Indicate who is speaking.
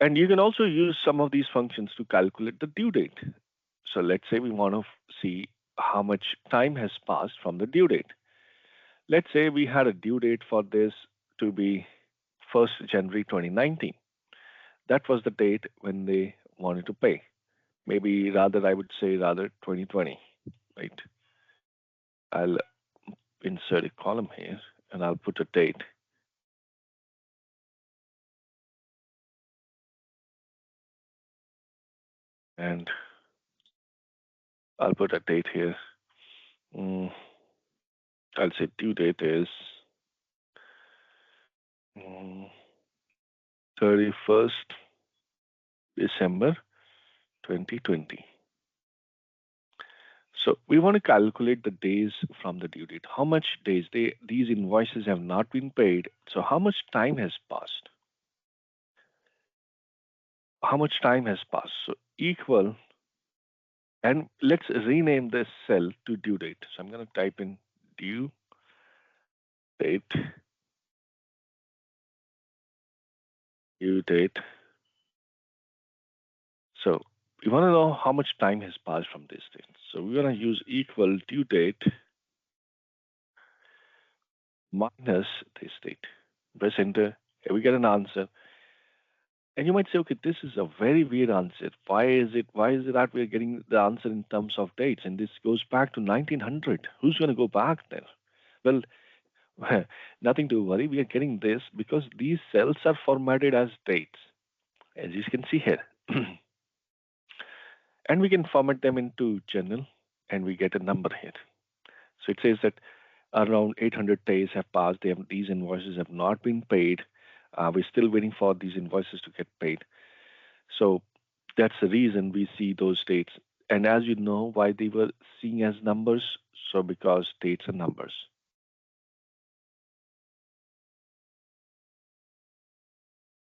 Speaker 1: And you can also use some of these functions to calculate the due date. So let's say we want to see how much time has passed from the due date. Let's say we had a due date for this to be 1st January 2019. That was the date when they wanted to pay. Maybe rather, I would say rather 2020, right? I'll insert a column here and I'll put a date. And I'll put a date here. Mm, I'll say due date is mm, 31st December 2020. So we want to calculate the days from the due date. How much days these invoices have not been paid? So how much time has passed? How much time has passed? So equal, and let's rename this cell to due date. So I'm going to type in due date, due date. So we want to know how much time has passed from this date. So we're going to use equal due date minus this date. Press enter. Here we get an answer. And you might say, okay, this is a very weird answer. Why is it that we're getting the answer in terms of dates? And this goes back to 1900. Who's going to go back there? Well, nothing to worry. We are getting this because these cells are formatted as dates, as you can see here. And we can format them into general, and we get a number here. So it says that around 800 days have passed. These invoices have not been paid. We're still waiting for these invoices to get paid. So that's the reason we see those dates. And as you know, why they were seen as numbers? So because dates are numbers.